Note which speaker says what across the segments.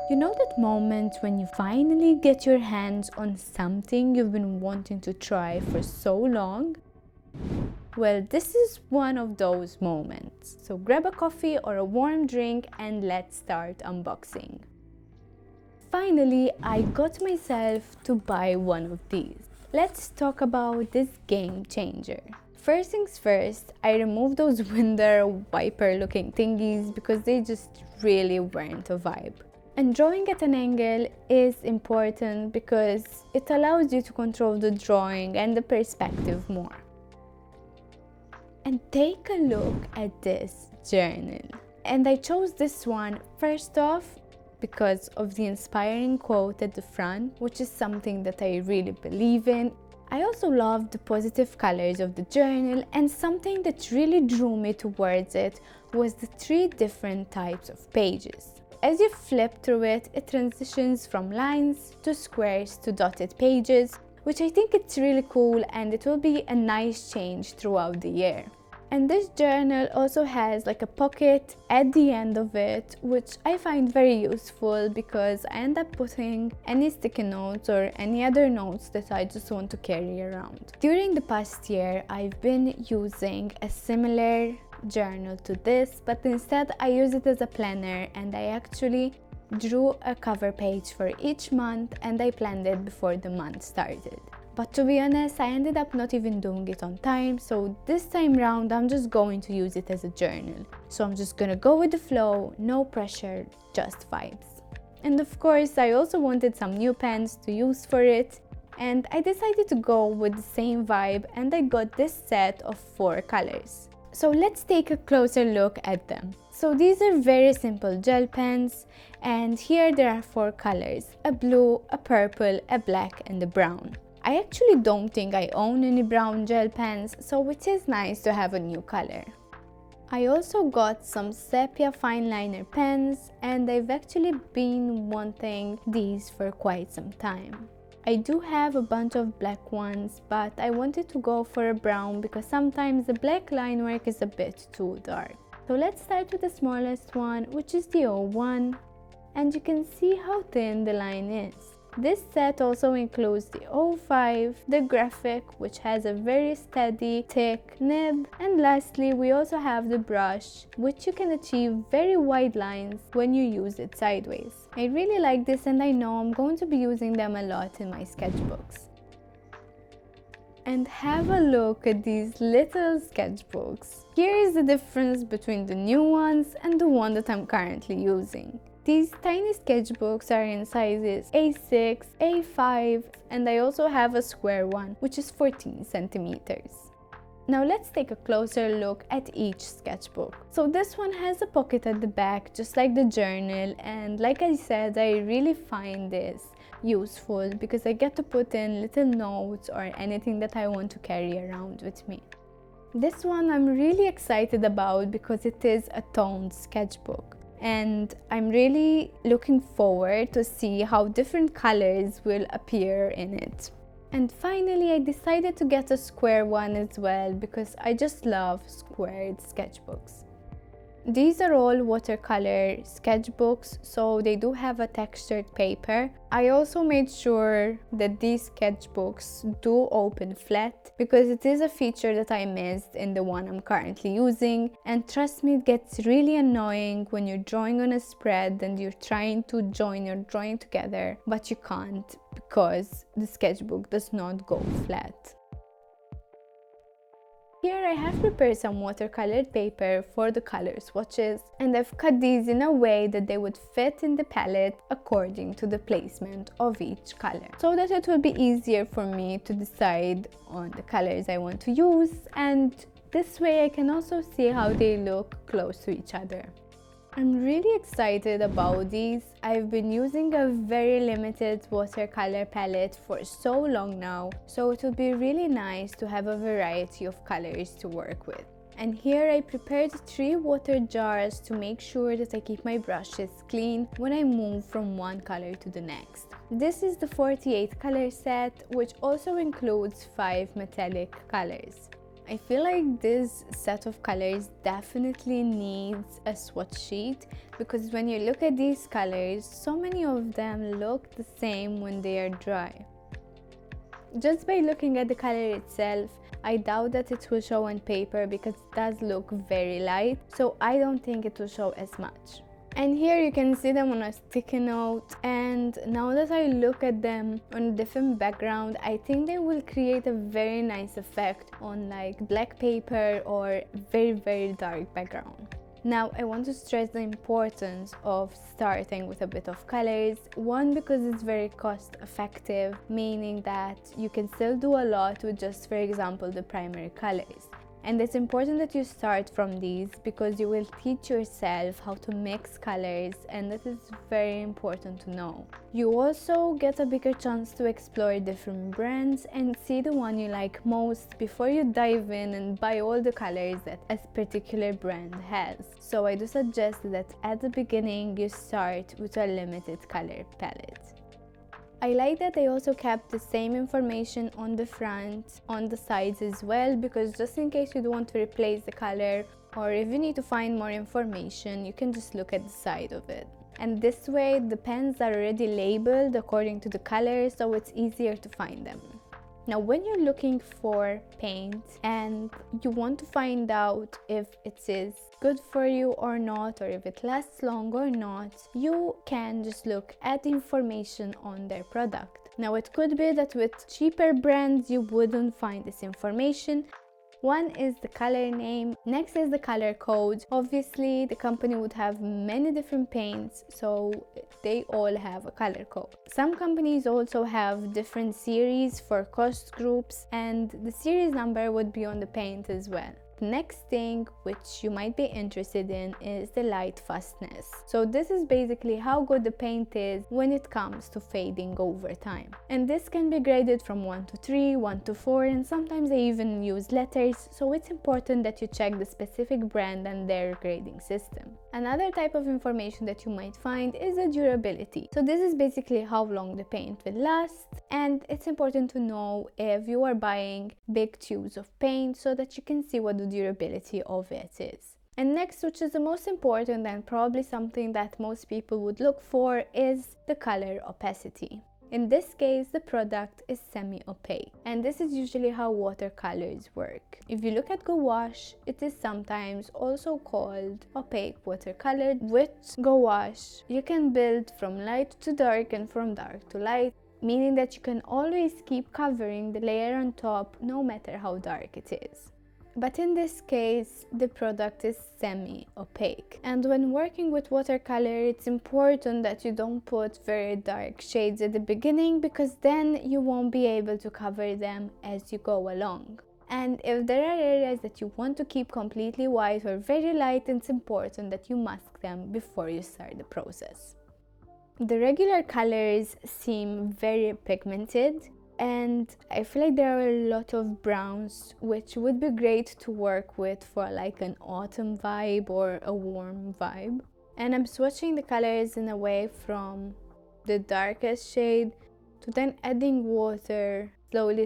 Speaker 1: You know that moment when you finally get your hands on something you've been wanting to try for so long? Well, this is one of those moments. So grab a coffee or a warm drink and let's start unboxing. Finally, I got myself to buy one of these. Let's talk about this game changer. First things first, I removed those window wiper looking thingies because they just really weren't a vibe. And drawing at an angle is important because it allows you to control the drawing and the perspective more. And take a look at this journal. And I chose this one first off because of the inspiring quote at the front, which is something that I really believe in. I also love the positive colors of the journal, and something that really drew me towards it was the 3 different types of pages. As you flip through it, it transitions from lines to squares to dotted pages, which I think it's really cool and it will be a nice change throughout the year. And this journal also has like a pocket at the end of it, which I find very useful because I end up putting any sticky notes or any other notes that I just want to carry around. During the past year, I've been using a similar journal to this, but instead I use it as a planner, and I actually drew a cover page for each month and I planned it before the month started. But to be honest, I ended up not even doing it on time, so this time round I'm just going to use it as a journal. So I'm just gonna go with the flow, no pressure, just vibes. And of course, I also wanted some new pens to use for it, and I decided to go with the same vibe, and I got this set of 4 colors. So let's take a closer look at them. So these are very simple gel pens, and here there are 4 colors: a blue, a purple, a black, and a brown. I actually don't think I own any brown gel pens, so it is nice to have a new color. I also got some sepia fine liner pens, and I've actually been wanting these for quite some time. I do have a bunch of black ones, but I wanted to go for a brown because sometimes the black line work is a bit too dark. So let's start with the smallest one, which is the 01, and you can see how thin the line is. This set also includes the 05, the graphic, which has a very steady, thick nib, and lastly we also have the brush, which you can achieve very wide lines when you use it sideways. I really like this, and I know I'm going to be using them a lot in my sketchbooks. And have a look at these little sketchbooks. Here is the difference between the new ones and the one that I'm currently using. These tiny sketchbooks are in sizes A6, A5, and I also have a square one, which is 14 centimeters. Now let's take a closer look at each sketchbook. So this one has a pocket at the back, just like the journal, and like I said, I really find this useful because I get to put in little notes or anything that I want to carry around with me. This one I'm really excited about because it is a toned sketchbook, and I'm really looking forward to see how different colors will appear in it. And finally, I decided to get a square one as well because I just love squared sketchbooks. These are all watercolor sketchbooks, so they do have a textured paper. I also made sure that these sketchbooks do open flat because it is a feature that I missed in the one I'm currently using, and trust me, it gets really annoying when you're drawing on a spread and you're trying to join your drawing together, but you can't because the sketchbook does not go flat. Here I have prepared some watercolored paper for the color swatches, and I've cut these in a way that they would fit in the palette according to the placement of each color, so that it will be easier for me to decide on the colors I want to use, and this way I can also see how they look close to each other. I'm really excited about these. I've been using a very limited watercolor palette for so long now, so it would be really nice to have a variety of colors to work with. And here I prepared 3 water jars to make sure that I keep my brushes clean when I move from one color to the next. This is the 48 color set, which also includes 5 metallic colors. I feel like this set of colors definitely needs a swatch sheet, because when you look at these colors, so many of them look the same when they are dry. Just by looking at the color itself, I doubt that it will show on paper because it does look very light, so I don't think it will show as much. And here you can see them on a sticky note, and now that I look at them on a different background, I think they will create a very nice effect on like black paper or very dark background. Now I want to stress the importance of starting with a bit of colors. One, because it's very cost effective, meaning that you can still do a lot with just, for example, the primary colors. And it's important that you start from these because you will teach yourself how to mix colors, and that is very important to know. You also get a bigger chance to explore different brands and see the one you like most before you dive in and buy all the colors that a particular brand has. So I do suggest that at the beginning you start with a limited color palette. I like that they also kept the same information on the front, on the sides as well, because just in case you don't want to replace the color, or if you need to find more information, you can just look at the side of it. And this way the pens are already labeled according to the color, so it's easier to find them. Now when you're looking for paint and you want to find out if it is good for you or not, or if it lasts long or not, you can just look at the information on their product. Now it could be that with cheaper brands you wouldn't find this information. One is the color name, next is the color code. Obviously the company would have many different paints, so they all have a color code. Some companies also have different series for cost groups, and the series number would be on the paint as well. The next thing which you might be interested in is the light fastness. So this is basically how good the paint is when it comes to fading over time. And this can be graded from 1 to 3, 1 to 4, and sometimes they even use letters, so it's important that you check the specific brand and their grading system. Another type of information that you might find is the durability. So this is basically how long the paint will last, and it's important to know if you are buying big tubes of paint so that you can see what the durability of it is. And next, which is the most important and probably something that most people would look for, is the color opacity. In this case, the product is semi-opaque, and this is usually how watercolors work. If you look at gouache, it is sometimes also called opaque watercolor. With gouache, you can build from light to dark and from dark to light, meaning that you can always keep covering the layer on top no matter how dark it is. But in this case, the product is semi-opaque. And when working with watercolor, it's important that you don't put very dark shades at the beginning, because then you won't be able to cover them as you go along. And if there are areas that you want to keep completely white or very light, it's important that you mask them before you start the process. The regular colors seem very pigmented, and I feel like there are a lot of browns which would be great to work with for like an autumn vibe or a warm vibe. And I'm swatching the colors in a way from the darkest shade to then adding water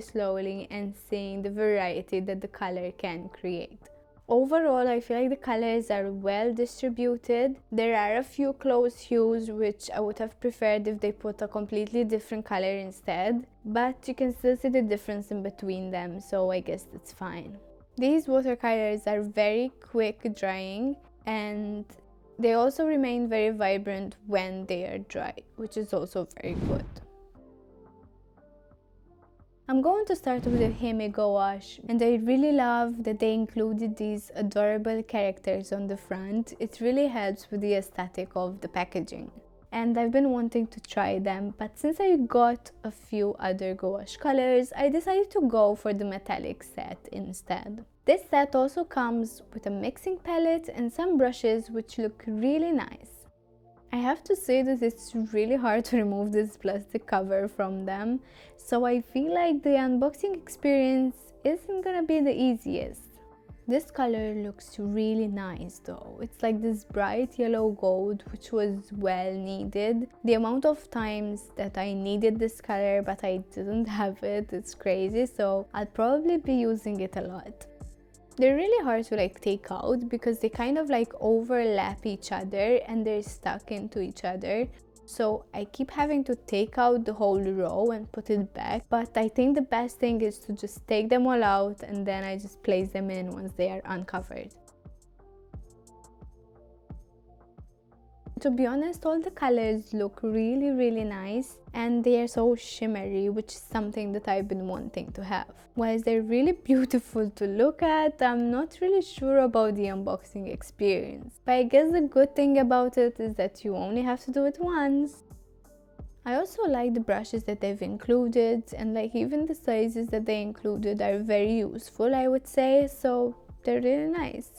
Speaker 1: slowly and seeing the variety that the color can create. Overall, I feel like the colors are well distributed. There are a few close hues which I would have preferred if they put a completely different color instead, but you can still see the difference in between them, so I guess that's fine. These watercolors are very quick drying, and they also remain very vibrant when they are dry, which is also very good. I'm going to start with the Himi gouache, and I really love that they included these adorable characters on the front. It really helps with the aesthetic of the packaging. And I've been wanting to try them, but since I got a few other gouache colors, I decided to go for the metallic set instead. This set also comes with a mixing palette and some brushes which look really nice. I have to say that it's really hard to remove this plastic cover from them, so I feel like the unboxing experience isn't gonna be the easiest. This color looks really nice though. It's like this bright yellow gold, which was well needed. The amount of times that I needed this color but I didn't have it, it's crazy, so I'll probably be using it a lot. They're really hard to like take out because they kind of like overlap each other and they're stuck into each other. So I keep having to take out the whole row and put it back. But I think the best thing is to just take them all out and then I just place them in once they are uncovered. To be honest, all the colors look really nice and they are so shimmery, which is something that I've been wanting to have. While they're really beautiful to look at, I'm not really sure about the unboxing experience. But I guess the good thing about it is that you only have to do it once. I also like the brushes that they've included, and like even the sizes that they included are very useful, I would say, so they're really nice.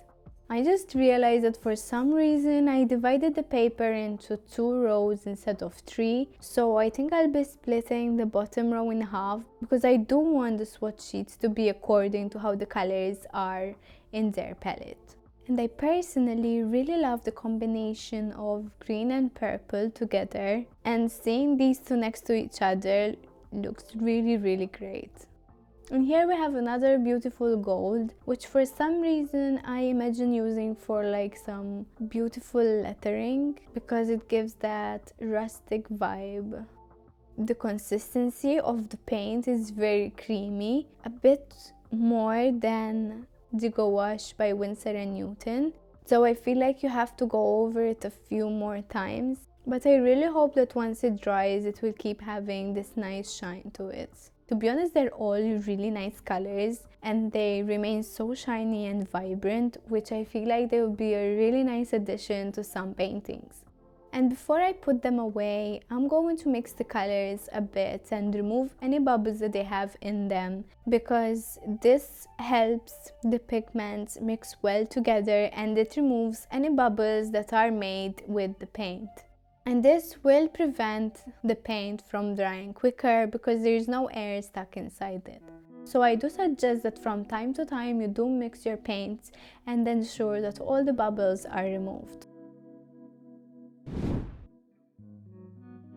Speaker 1: I just realized that for some reason I divided the paper into 2 rows instead of 3, so I think I'll be splitting the bottom row in half because I do want the swatch sheets to be according to how the colors are in their palette. And I personally really love the combination of green and purple together, and seeing these two next to each other looks really great. And here we have another beautiful gold, which for some reason I imagine using for like some beautiful lettering because it gives that rustic vibe. The consistency of the paint is very creamy, a bit more than the gouache by Winsor & Newton. So I feel like you have to go over it a few more times. But I really hope that once it dries, it will keep having this nice shine to it. To be honest, they're all really nice colors and they remain so shiny and vibrant, which I feel like they will be a really nice addition to some paintings. And before I put them away, I'm going to mix the colors a bit and remove any bubbles that they have in them, because this helps the pigments mix well together and it removes any bubbles that are made with the paint. And this will prevent the paint from drying quicker because there is no air stuck inside it. So I do suggest that from time to time you do mix your paints and ensure that all the bubbles are removed.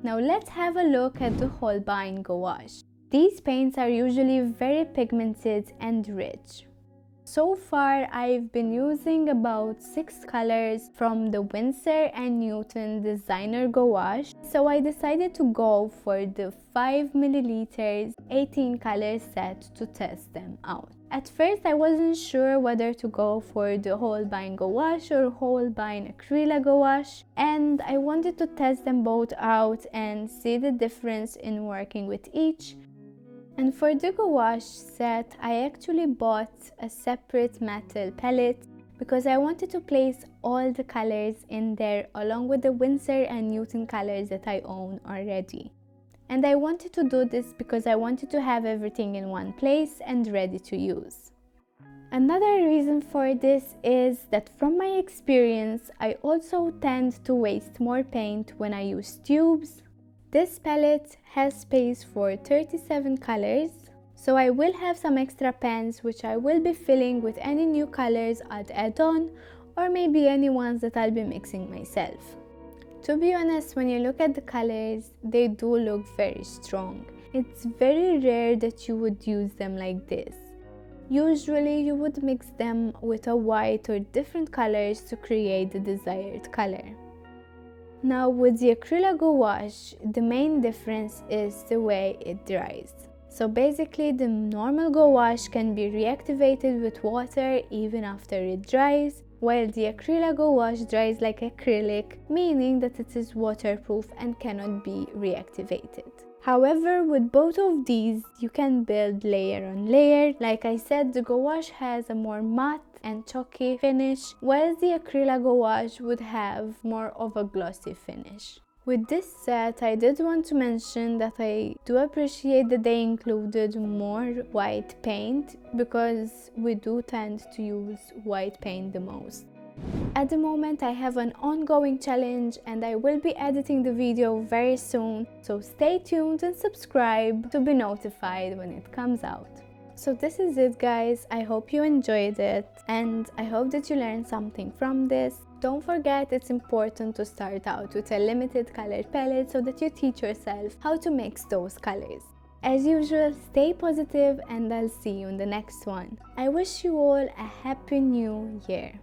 Speaker 1: Now let's have a look at the Holbein gouache. These paints are usually very pigmented and rich. So far, I've been using about 6 colors from the Winsor & Newton designer gouache, so I decided to go for the 5 ml 18 color set to test them out. At first, I wasn't sure whether to go for the Holbein gouache or Holbein acrylic gouache, and I wanted to test them both out and see the difference in working with each. And for the gouache set, I actually bought a separate metal palette because I wanted to place all the colors in there along with the Winsor & Newton colors that I own already. And I wanted to do this because I wanted to have everything in one place and ready to use. Another reason for this is that from my experience, I also tend to waste more paint when I use tubes. This palette has space for 37 colors, so I will have some extra pens which I will be filling with any new colors I'd add on, or maybe any ones that I'll be mixing myself. To be honest, when you look at the colors, they do look very strong. It's very rare that you would use them like this. Usually you would mix them with a white or different colors to create the desired color. Now with the acrylic gouache, the main difference is the way it dries. So basically the normal gouache can be reactivated with water even after it dries, while the acrylic gouache dries like acrylic, meaning that it is waterproof and cannot be reactivated. However, with both of these, you can build layer on layer. Like I said, the gouache has a more matte and chalky finish, while the acrylic gouache would have more of a glossy finish. With this set, I did want to mention that I do appreciate that they included more white paint, because we do tend to use white paint the most. At the moment, I have an ongoing challenge and I will be editing the video very soon, so stay tuned and subscribe to be notified when it comes out. So this is it, guys. I hope you enjoyed it and I hope that you learned something from this. Don't forget, it's important to start out with a limited color palette so that you teach yourself how to mix those colors. As usual, stay positive and I'll see you in the next one. I wish you all a happy new year.